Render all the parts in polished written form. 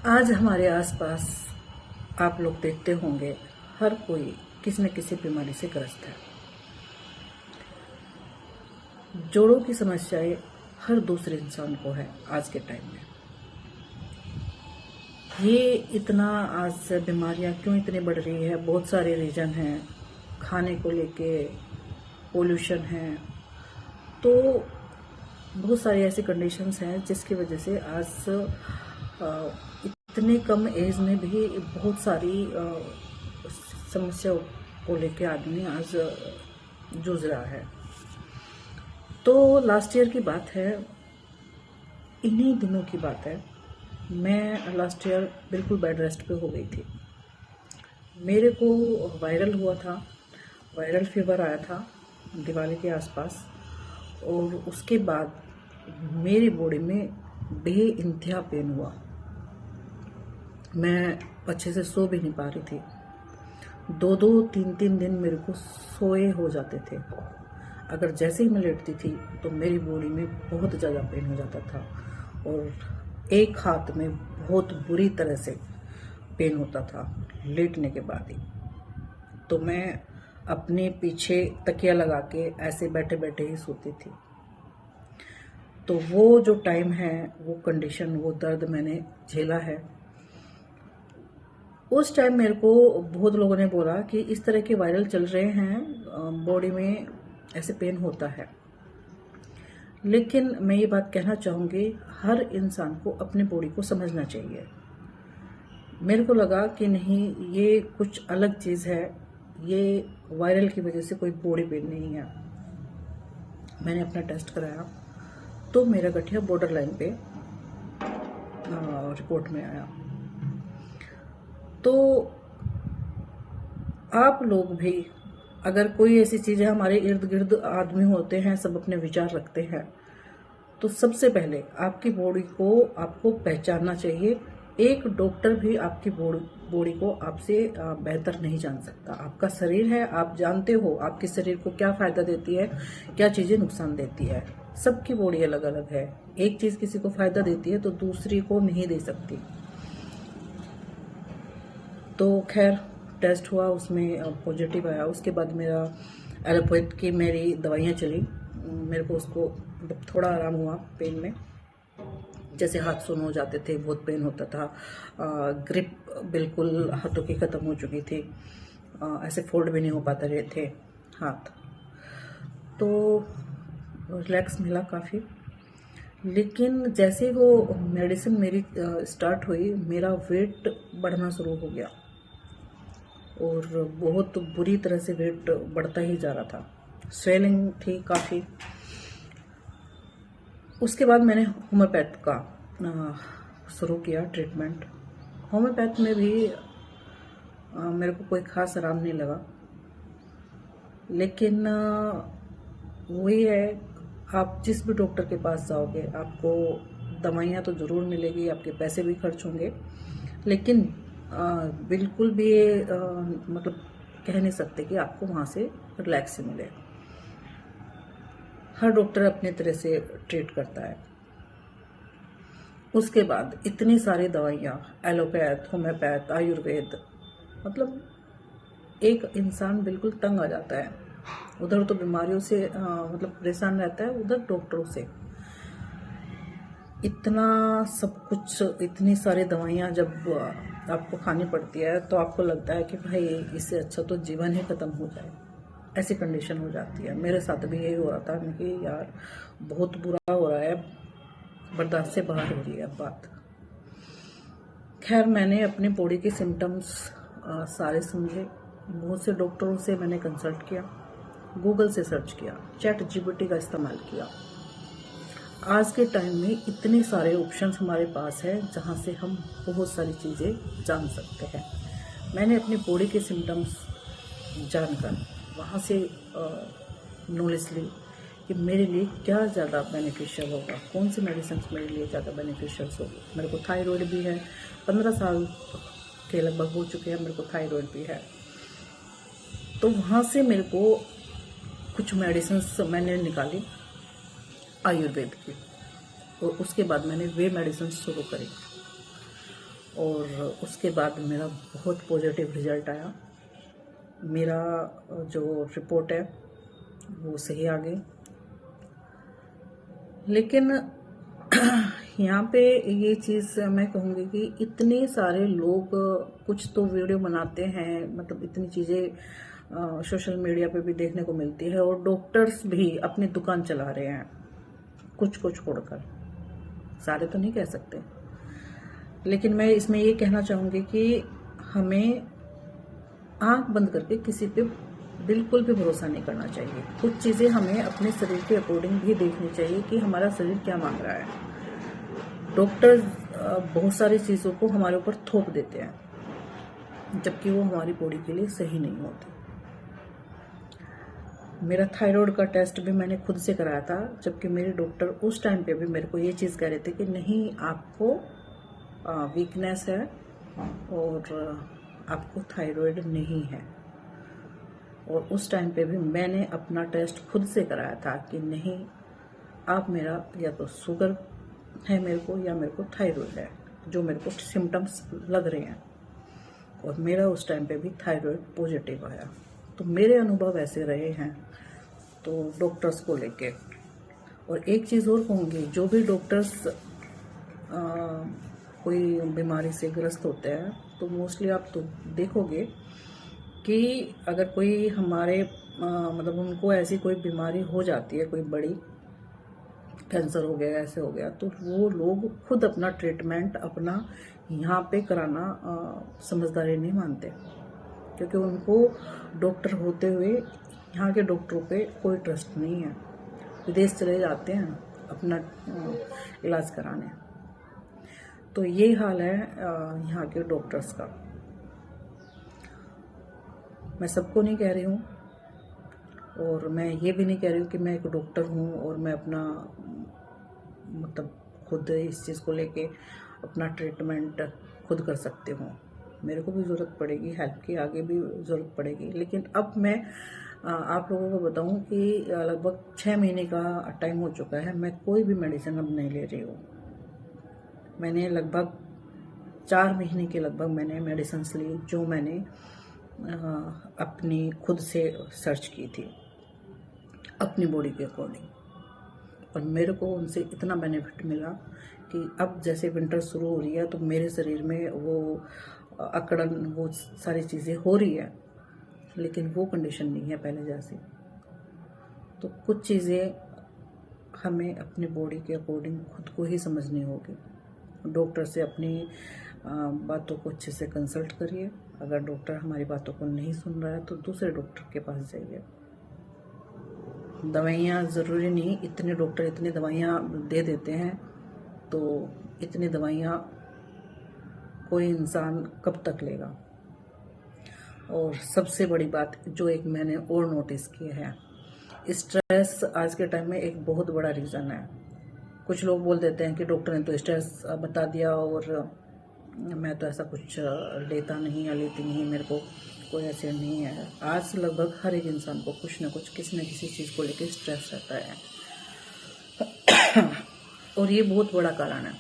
आज हमारे आसपास आप लोग देखते होंगे हर कोई किसी न किसी बीमारी से ग्रस्त है। जोड़ों की समस्याएं हर दूसरे इंसान को है आज के टाइम में। ये इतना आज बीमारियां क्यों इतनी बढ़ रही है? बहुत सारे रीजन हैं। खाने को लेके पोल्यूशन है, तो बहुत सारी ऐसी कंडीशंस हैं जिसकी वजह से आज इतने कम एज में भी बहुत सारी समस्या को लेके आदमी आज जूझ रहा है। तो लास्ट ईयर की बात है, इन्हीं दिनों की बात है। मैं लास्ट ईयर बिल्कुल बेड रेस्ट पे हो गई थी। मेरे को वायरल हुआ था, वायरल फीवर आया था दिवाली के आसपास, और उसके बाद मेरी बॉडी में बेइंतहा पेन हुआ। मैं अच्छे से सो भी नहीं पा रही थी। 2-3 दिन मेरे को सोए हो जाते थे। अगर जैसे ही मैं लेटती थी तो मेरी बॉडी में बहुत ज़्यादा पेन हो जाता था, और एक हाथ में बहुत बुरी तरह से पेन होता था लेटने के बाद ही। तो मैं अपने पीछे तकिया लगा के ऐसे बैठे बैठे ही सोती थी। तो वो जो टाइम है, वो कंडीशन, वो दर्द मैंने झेला है। उस टाइम मेरे को बहुत लोगों ने बोला कि इस तरह के वायरल चल रहे हैं, बॉडी में ऐसे पेन होता है। लेकिन मैं ये बात कहना चाहूँगी, हर इंसान को अपनी बॉडी को समझना चाहिए। मेरे को लगा कि नहीं, ये कुछ अलग चीज़ है, ये वायरल की वजह से कोई बॉडी पेन नहीं है। मैंने अपना टेस्ट कराया तो मेरा गठिया बॉर्डर लाइन पे रिपोर्ट में आया। तो आप लोग भी, अगर कोई ऐसी चीज़ है, हमारे इर्द गिर्द आदमी होते हैं, सब अपने विचार रखते हैं, तो सबसे पहले आपकी बॉडी को आपको पहचानना चाहिए। एक डॉक्टर भी आपकी बॉडी को आपसे बेहतर नहीं जान सकता। आपका शरीर है, आप जानते हो आपके शरीर को क्या फायदा देती है, क्या चीज़ें नुकसान देती है। सबकी बॉडी अलग अलग है। एक चीज़ किसी को फायदा देती है तो दूसरी को नहीं दे सकती। तो खैर, टेस्ट हुआ, उसमें पॉजिटिव आया। उसके बाद मेरा एलोपैथ की मेरी दवाइयाँ चली। मेरे को उसको थोड़ा आराम हुआ पेन में। जैसे हाथ सुन्न हो जाते थे, बहुत पेन होता था, ग्रिप बिल्कुल हाथों की ख़त्म हो चुकी थी, ऐसे फोल्ड भी नहीं हो पाते रहे थे हाथ। तो रिलैक्स मिला काफ़ी। लेकिन जैसे वो मेडिसिन मेरी स्टार्ट हुई, मेरा वेट बढ़ना शुरू हो गया, और बहुत बुरी तरह से वेट बढ़ता ही जा रहा था। स्वेलिंग थी काफ़ी। उसके बाद मैंने होम्योपैथ का शुरू किया ट्रीटमेंट। होम्योपैथ में भी मेरे को कोई ख़ास आराम नहीं लगा। लेकिन वही है, आप जिस भी डॉक्टर के पास जाओगे, आपको दवाइयाँ तो ज़रूर मिलेगी, आपके पैसे भी खर्च होंगे, लेकिन बिल्कुल भी मतलब कह नहीं सकते कि आपको वहाँ से रिलैक्स ही मिले। हर डॉक्टर अपनी तरह से ट्रीट करता है। उसके बाद इतनी सारी दवाइयाँ, एलोपैथ, होम्योपैथ, आयुर्वेद, मतलब एक इंसान बिल्कुल तंग आ जाता है। उधर तो बीमारियों से मतलब परेशान रहता है, उधर डॉक्टरों से। इतना सब कुछ, इतनी सारी दवाइयाँ जब आपको खानी पड़ती है तो आपको लगता है कि भाई इससे अच्छा तो जीवन ही ख़त्म हो जाए। ऐसी कंडीशन हो जाती है। मेरे साथ भी यही हो रहा था कि यार बहुत बुरा हो रहा है, बर्दाश्त से बाहर हो रही है बात। खैर, मैंने अपनी बॉडी के सिम्टम्स सारे समझे। बहुत से डॉक्टरों से मैंने कंसल्ट किया, गूगल से सर्च किया, ChatGPT का इस्तेमाल किया। आज के टाइम में इतने सारे ऑप्शंस हमारे पास हैं जहाँ से हम बहुत सारी चीज़ें जान सकते हैं। मैंने अपनी बॉडी के सिम्टम्स जानकर वहाँ से नॉलेज ली कि मेरे लिए क्या ज़्यादा बेनिफिशियल होगा, कौन सी मेडिसिन मेरे लिए ज़्यादा बेनिफिशियल होगी। मेरे को थायराइड भी है, 15 साल के लगभग हो चुके हैं, मेरे को थायराइड भी है। तो वहाँ से मेरे को कुछ मेडिसिन मैंने निकाली आयुर्वेद की, और उसके बाद मैंने वे मेडिसिन शुरू करी। और उसके बाद मेरा बहुत पॉजिटिव रिजल्ट आया। मेरा जो रिपोर्ट है वो सही आ गई। लेकिन यहाँ पे ये चीज़ मैं कहूँगी कि इतने सारे लोग कुछ तो वीडियो बनाते हैं, मतलब इतनी चीज़ें सोशल मीडिया पे भी देखने को मिलती है, और डॉक्टर्स भी अपनी दुकान चला रहे हैं कुछ को छोड़कर, सारे तो नहीं कह सकते। लेकिन मैं इसमें ये कहना चाहूँगी कि हमें आंख बंद करके किसी पे बिल्कुल भी भरोसा नहीं करना चाहिए। कुछ चीज़ें हमें अपने शरीर के अकॉर्डिंग भी देखनी चाहिए कि हमारा शरीर क्या मांग रहा है। डॉक्टर बहुत सारी चीज़ों को हमारे ऊपर थोप देते हैं, जबकि वो हमारी बॉडी के लिए सही नहीं होती। मेरा थायराइड का टेस्ट भी मैंने खुद से कराया था, जबकि मेरे डॉक्टर उस टाइम पे भी मेरे को ये चीज़ कह रहे थे कि नहीं, आपको वीकनेस है और आपको थायराइड नहीं है। और उस टाइम पे भी मैंने अपना टेस्ट खुद से कराया था कि नहीं, आप मेरा या तो शुगर है मेरे को, या मेरे को थायराइड है, जो मेरे को सिम्टम्स लग रहे हैं। और मेरा उस टाइम पे भी थायराइड पॉजिटिव आया। तो मेरे अनुभव ऐसे रहे हैं तो डॉक्टर्स को लेके। और एक चीज़ और कहूँगी, जो भी डॉक्टर्स कोई बीमारी से ग्रस्त होते हैं तो मोस्टली आप तो देखोगे कि अगर कोई हमारे मतलब उनको ऐसी कोई बीमारी हो जाती है, कोई बड़ी, कैंसर हो गया, ऐसे हो गया, तो वो लोग खुद अपना ट्रीटमेंट अपना यहाँ पे कराना समझदारी नहीं मानते, क्योंकि उनको डॉक्टर होते हुए यहाँ के डॉक्टरों पे कोई ट्रस्ट नहीं है। विदेश चले जाते हैं अपना इलाज कराने। तो ये हाल है यहाँ के डॉक्टर्स का। मैं सबको नहीं कह रही हूँ, और मैं ये भी नहीं कह रही हूँ कि मैं एक डॉक्टर हूँ और मैं अपना मतलब खुद इस चीज़ को लेके अपना ट्रीटमेंट खुद कर सकती हूँ। मेरे को भी ज़रूरत पड़ेगी हेल्प की, आगे भी ज़रूरत पड़ेगी। लेकिन अब मैं आप लोगों को बताऊँ कि लगभग 6 महीने का टाइम हो चुका है, मैं कोई भी मेडिसिन अब नहीं ले रही हूँ। मैंने लगभग 4 महीने के लगभग मैंने मेडिसिन ली, जो मैंने अपनी खुद से सर्च की थी अपनी बॉडी के अकॉर्डिंग, और मेरे को उनसे इतना बेनिफिट मिला कि अब जैसे विंटर शुरू हो रही है तो मेरे शरीर में वो अकड़न, वो सारी चीज़ें हो रही है, लेकिन वो कंडीशन नहीं है पहले जैसी। तो कुछ चीज़ें हमें अपनी बॉडी के अकॉर्डिंग खुद को ही समझनी होगी। डॉक्टर से अपनी बातों को अच्छे से कंसल्ट करिए। अगर डॉक्टर हमारी बातों को नहीं सुन रहा है तो दूसरे डॉक्टर के पास जाइए। दवाइयाँ ज़रूरी नहीं, इतने डॉक्टर इतनी दवाइयाँ दे देते हैं, तो इतनी दवाइयाँ कोई इंसान कब तक लेगा। और सबसे बड़ी बात जो एक मैंने और नोटिस की है, स्ट्रेस आज के टाइम में एक बहुत बड़ा रीज़न है। कुछ लोग बोल देते हैं कि डॉक्टर ने तो स्ट्रेस बता दिया और मैं तो ऐसा कुछ लेता नहीं या लेती नहीं, मेरे को कोई ऐसे नहीं है। आज लगभग हर एक इंसान को कुछ ना कुछ, किसी न किसी चीज़ को लेकर स्ट्रेस रहता है, और ये बहुत बड़ा कारण है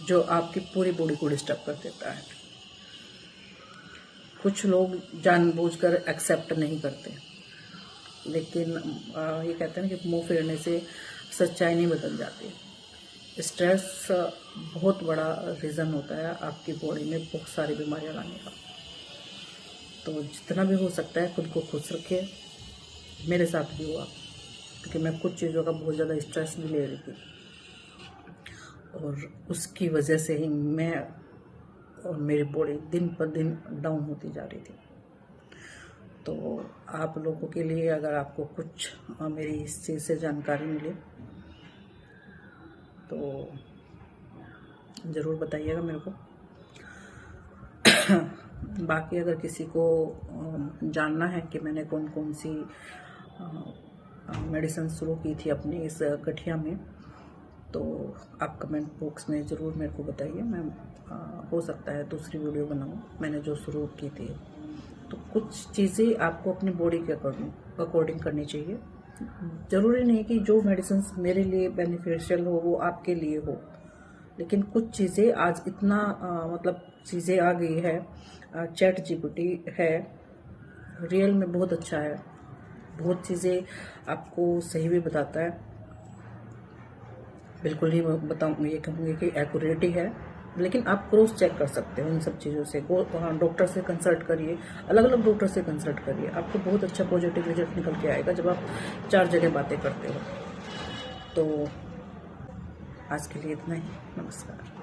जो आपकी पूरी बॉडी को डिस्टर्ब कर देता है। कुछ लोग जानबूझकर एक्सेप्ट नहीं करते, लेकिन ये कहते हैं कि मुंह फेरने से सच्चाई नहीं बदल जाती। स्ट्रेस बहुत बड़ा रीज़न होता है आपकी बॉडी में बहुत सारी बीमारियां लाने का। तो जितना भी हो सकता है खुद को खुश रखिए। मेरे साथ भी हुआ, क्योंकि मैं कुछ चीज़ों का बहुत ज़्यादा स्ट्रेस भी ले रही थी, और उसकी वजह से ही मैं और मेरी बॉडी दिन पर दिन डाउन होती जा रही थी। तो आप लोगों के लिए अगर आपको कुछ मेरी इस चीज़ से जानकारी मिले तो ज़रूर बताइएगा मेरे को। बाकी अगर किसी को जानना है कि मैंने कौन कौन सी मेडिसिन शुरू की थी अपनी इस गठिया में, तो आप कमेंट बॉक्स में ज़रूर मेरे को बताइए। मैं हो सकता है दूसरी वीडियो बनाऊँ मैंने जो शुरू की थी। तो कुछ चीज़ें आपको अपनी बॉडी के अकॉर्डिंग करनी चाहिए। ज़रूरी नहीं कि जो मेडिसिन मेरे लिए बेनिफिशियल हो वो आपके लिए हो। लेकिन कुछ चीज़ें आज इतना मतलब चीज़ें आ गई है, चैट जीपीटी है, रियल में बहुत अच्छा है, बहुत चीज़ें आपको सही भी बताता है। बिल्कुल ही मैं बताऊँ, ये कहूँगी कि एक्यूरेट ही है, लेकिन आप क्रॉस चेक कर सकते हो इन सब चीज़ों से। हाँ, डॉक्टर से कंसल्ट करिए, अलग अलग डॉक्टर से कंसल्ट करिए, आपको बहुत अच्छा पॉजिटिव रिजल्ट निकल के आएगा जब आप 4 जगह बातें करते हो। तो आज के लिए इतना ही, नमस्कार।